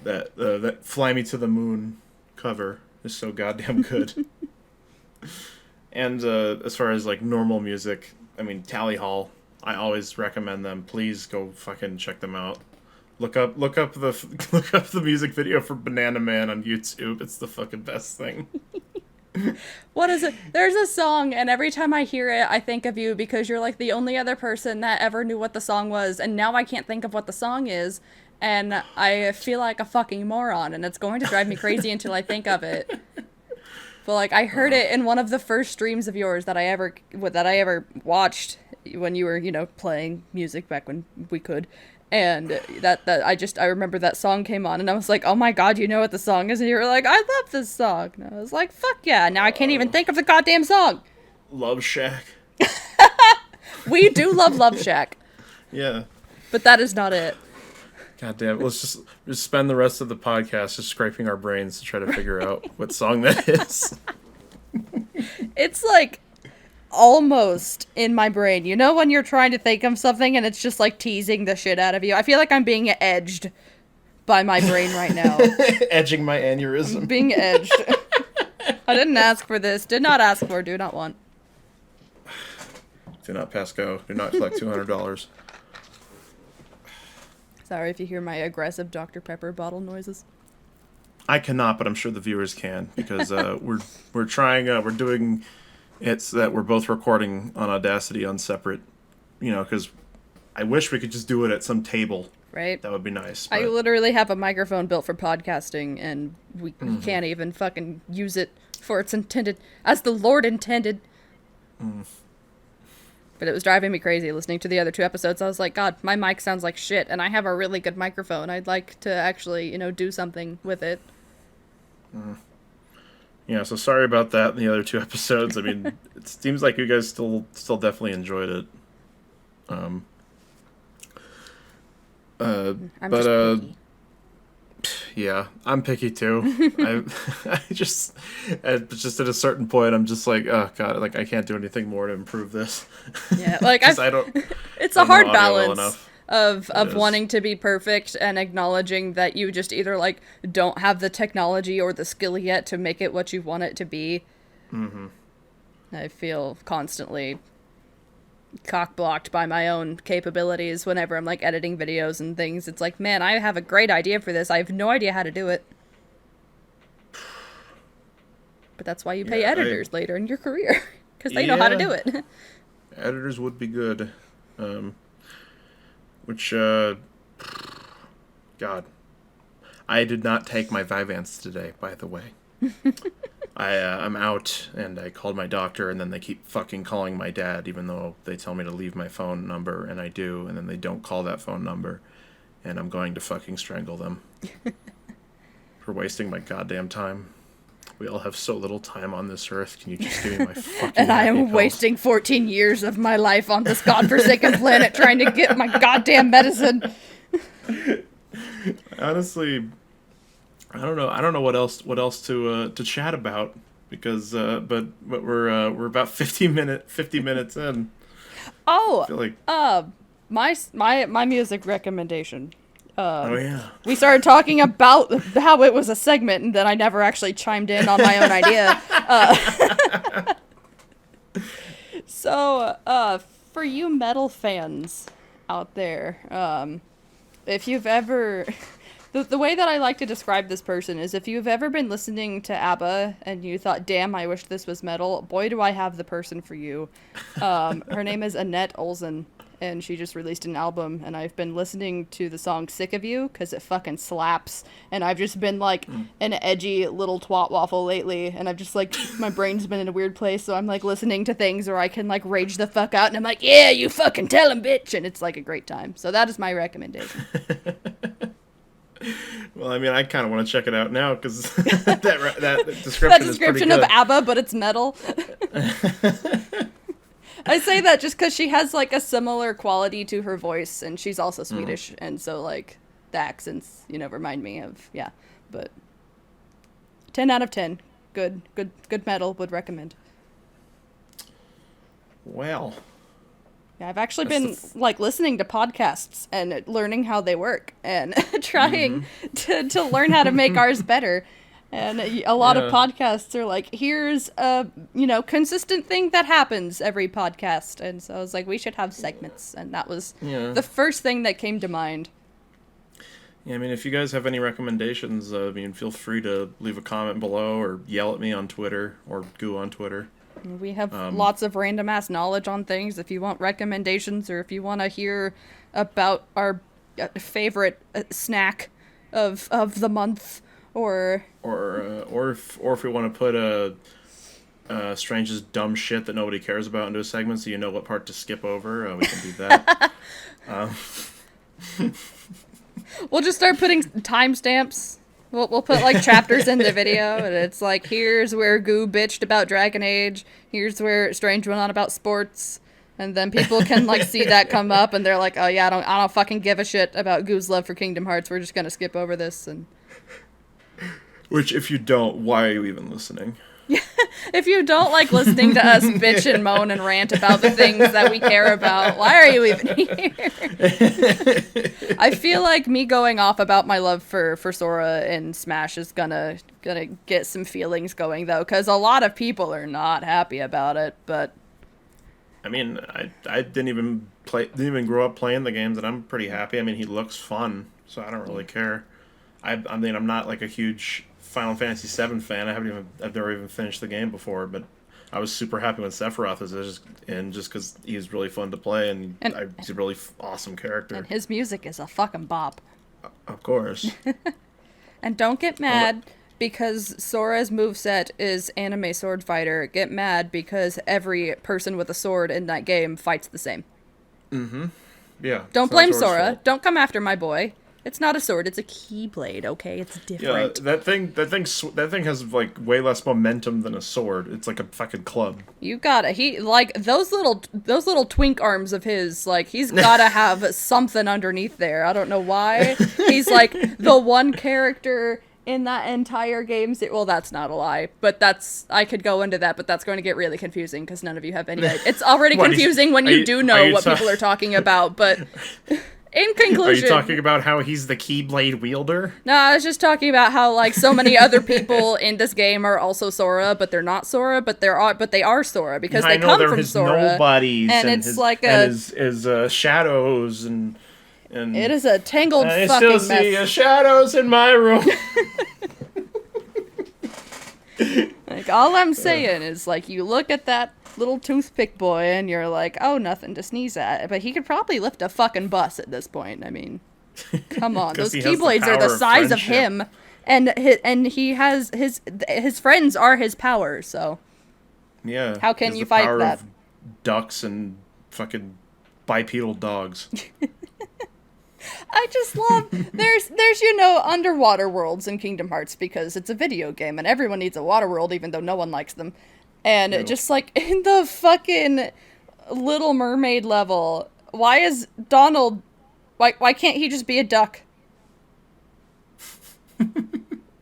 that "Fly Me to the Moon" cover is so goddamn good. And as far as like normal music, I mean Tally Hall. I always recommend them. Please go fucking check them out. Look up the music video for Banana Man on YouTube. It's the fucking best thing. What is it? There's a song, and every time I hear it, I think of you because you're like the only other person that ever knew what the song was, and now I can't think of what the song is, and I feel like a fucking moron, and it's going to drive me crazy until I think of it. But like I heard it in one of the first streams of yours that I ever watched when you were, playing music back when we could. And I remember that song came on and I was like, oh my god, you know what the song is? And you were like, I love this song. And I was like, fuck yeah, now I can't even think of the goddamn song. Love Shack. We do love Love Shack. Yeah. But that is not it. God damn it. Let's just spend the rest of the podcast just scraping our brains to try to figure out what song that is. It's like almost in my brain. You know when you're trying to think of something and it's just like teasing the shit out of you? I feel like I'm being edged by my brain right now. Edging my aneurysm. I'm being edged. I didn't ask for this. Did not ask for. Do not want. Do not pass go. Do not collect $200. Sorry if you hear my aggressive Dr. Pepper bottle noises. I cannot, but I'm sure the viewers can because we're trying. We're doing it so that we're both recording on Audacity on separate. Because I wish we could just do it at some table. Right. That would be nice. I But literally have a microphone built for podcasting, and we can't even fucking use it for its intended, as the Lord intended. But it was driving me crazy listening to the other two episodes. I was like, God, my mic sounds like shit, and I have a really good microphone. I'd like to actually, do something with it. Yeah, so sorry about that in the other two episodes. I mean, it seems like you guys still definitely enjoyed it. I'm But just picky. yeah, I'm picky too. I just at a certain point, I'm just like, oh god, like I can't do anything more to improve this. Yeah, like 'Cause I don't. It's I a don't know hard audio well balance enough. of It is. wanting to be perfect and acknowledging that you just either like don't have the technology or the skill yet to make it what you want it to be. Mm-hmm. I feel constantly cock-blocked by my own capabilities whenever I'm like editing videos and things. It's like, man, I have a great idea for this. I have no idea how to do it. But that's why you pay editors later in your career, because they know how to do it. Editors would be good. God, I did not take my Vyvanse today, by the way. I'm out, and I called my doctor, and then they keep fucking calling my dad, even though they tell me to leave my phone number, and I do, and then they don't call that phone number, and I'm going to fucking strangle them for wasting my goddamn time. We all have so little time on this earth. Can you just give me my fucking And I am happy pills? wasting 14 years of my life on this godforsaken planet trying to get my goddamn medicine. Honestly, I don't know what else to chat about because but we're about 50 minutes in. Oh, I feel like my music recommendation. oh yeah. We started talking about how it was a segment, and then I never actually chimed in on my own idea. So, for you metal fans out there, if you've ever... The way that I like to describe this person is if you've ever been listening to ABBA and you thought, damn, I wish this was metal, boy, do I have the person for you. Her name is Annette Olsen, and she just released an album, and I've been listening to the song Sick of You because it fucking slaps, and I've just been like an edgy little twat waffle lately, and I've just like, my brain's been in a weird place, so I'm like listening to things where I can like rage the fuck out, and I'm like, yeah, you fucking tell him, bitch, and it's like a great time. So that is my recommendation. Well, I mean, I kind of want to check it out now because that description That is pretty description good. of ABBA, but it's metal. I say that just because she has like a similar quality to her voice, and she's also Swedish, and so like the accents, remind me of But 10 out of 10, good metal, would recommend. Well, Yeah, I've actually been like listening to podcasts and learning how they work and trying to learn how to make ours better. And a lot of podcasts are like, here's a, consistent thing that happens every podcast. And so I was like, we should have segments. And that was the first thing that came to mind. Yeah, I mean, if you guys have any recommendations, feel free to leave a comment below or yell at me on Twitter or Goo on Twitter. We have lots of random ass knowledge on things. If you want recommendations or if you want to hear about our favorite snack of the month, or if we want to put Strange's dumb shit that nobody cares about into a segment, so you know what part to skip over, we can do that. We'll just start putting timestamps. We'll put, like, chapters in the video, and it's like, here's where Goo bitched about Dragon Age, here's where Strange went on about sports, and then people can, like, see that come up, and they're like, oh yeah, I don't fucking give a shit about Goo's love for Kingdom Hearts, we're just gonna skip over this, and... Which, if you don't, why are you even listening? If you don't like listening to us bitch and moan and rant about the things that we care about, why are you even here? I feel like me going off about my love for Sora and Smash is gonna get some feelings going, though, because a lot of people are not happy about it, but... I mean, I didn't even grow up playing the games, and I'm pretty happy. I mean, he looks fun, so I don't really care. I mean, I'm not like a huge Final Fantasy VII fan. I've never even finished the game before, but I was super happy when Sephiroth was in, just because he's really fun to play and he's a really awesome character. And his music is a fucking bop. Of course. And don't get mad because Sora's moveset is anime sword fighter. Get mad because every person with a sword in that game fights the same. Mm-hmm. Yeah. Don't blame Sora. Fault. Don't come after my boy. It's not a sword, it's a keyblade, okay? It's different. Yeah, that thing has, like, way less momentum than a sword. It's like a fucking club. You gotta, those little twink arms of his, like, he's gotta have something underneath there. I don't know why. He's, like, the one character in that entire game. Well, that's not a lie, but I could go into that, but that's going to get really confusing, because none of you have any idea. It's already confusing when you do know what people are talking about, but... In conclusion... Are you talking about how he's the Keyblade wielder? No, I was just talking about how, like, so many other people in this game are also Sora, but they're not Sora, but they are Sora, because they come from Sora. Nobodies and it's his, like his shadows and it is a tangled fucking mess. I still see shadows in my room. Like, all I'm saying is, like, you look at that little toothpick boy and you're like, oh, nothing to sneeze at. But he could probably lift a fucking bus at this point. I mean, come on. Those Keyblades are the size of him. And he has his friends are his power, so. Yeah. How can you fight that? Of ducks and fucking bipedal dogs. I just love there's underwater worlds in Kingdom Hearts because it's a video game and everyone needs a water world even though no one likes them. And just like in the fucking Little Mermaid level, why is Donald why can't he just be a duck?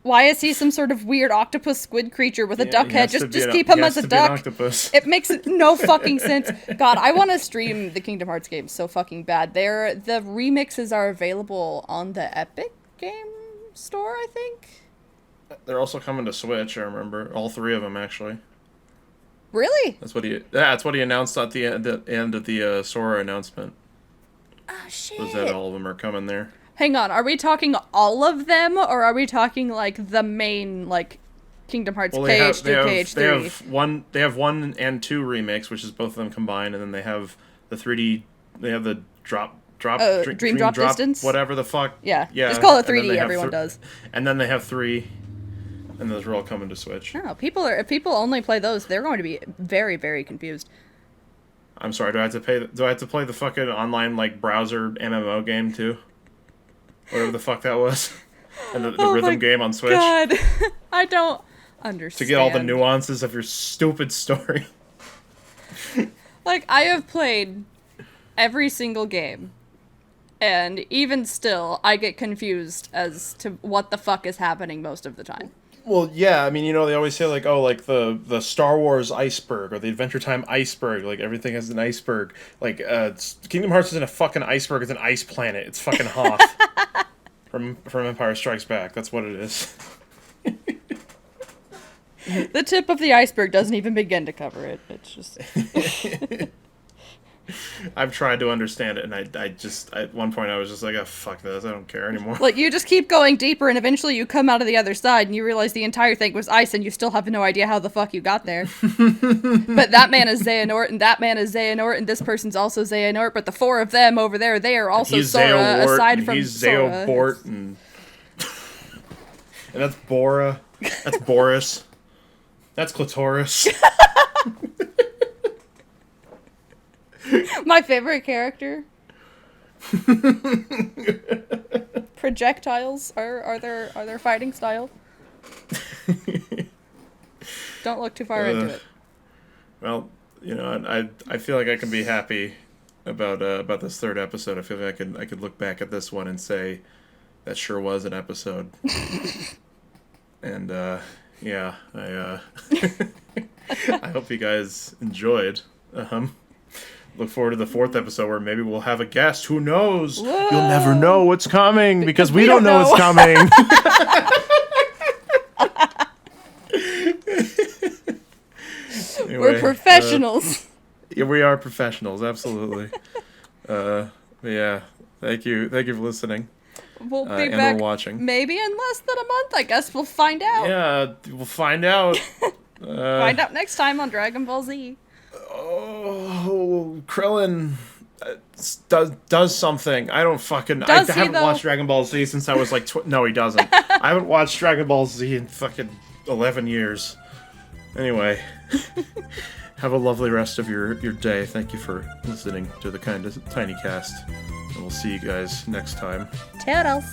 Why is he some sort of weird octopus squid creature with a duck head? Just keep him as a duck. It makes no fucking sense. God, I want to stream the Kingdom Hearts games so fucking bad. The remixes are available on the Epic Game Store, I think. They're also coming to Switch, I remember. All three of them, actually. Really? That's what he announced at the end of the Sora announcement. Oh, shit. Was that all of them are coming there. Hang on, are we talking all of them, or are we talking, like, the main, like, Kingdom Hearts KH2, KH3? They have 1 and 2 remix, which is both of them combined, and then they have the 3D, they have the Dream Drop Distance? Whatever the fuck. Yeah, just call it 3D, everyone does. And then they have 3, and those are all coming to Switch. No, if people only play those, they're going to be very, very confused. I'm sorry, do I have to play the fucking online, like, browser MMO game, too? Whatever the fuck that was. And the rhythm game on Switch. God. I don't understand. To get all the nuances of your stupid story. Like, I have played every single game. And even still, I get confused as to what the fuck is happening most of the time. Well, yeah, I mean, they always say, like, oh, like, the Star Wars iceberg, or the Adventure Time iceberg, like, everything has an iceberg. Like, Kingdom Hearts isn't a fucking iceberg, it's an ice planet. It's fucking Hoth. from Empire Strikes Back, that's what it is. The tip of the iceberg doesn't even begin to cover it. It's just... I've tried to understand it, and I just, at one point I was just like, oh, fuck this, I don't care anymore. Like, you just keep going deeper, and eventually you come out of the other side, and you realize the entire thing was ice, and you still have no idea how the fuck you got there. But that man is Xehanort, and that man is Xehanort, and this person's also Xehanort, but the four of them over there, they are also Sora, aside from he's Sora. Xeobort, and that's Bora, that's Boris, that's Clitoris. My favorite character. Projectiles are their fighting style. Don't look too far into it. Well, I feel like I can be happy about this third episode. I feel like I could look back at this one and say that sure was an episode. And yeah, I I hope you guys enjoyed. Look forward to the fourth episode where maybe we'll have a guest. Who knows? Whoa. You'll never know what's coming because we don't know what's coming. Anyway, we're professionals. Yeah, we are professionals, absolutely. Yeah, thank you for listening. We'll be and back watching. maybe in less than a month. I guess we'll find out. Yeah, we'll find out. Find out next time on Dragon Ball Z. Oh, Krillin does something. I don't fucking... Does I he, haven't though? watched Dragon Ball Z since I was like... No, he doesn't. I haven't watched Dragon Ball Z in fucking 11 years. Anyway, have a lovely rest of your day. Thank you for listening to the Tiny Cast. And we'll see you guys next time. Toodles.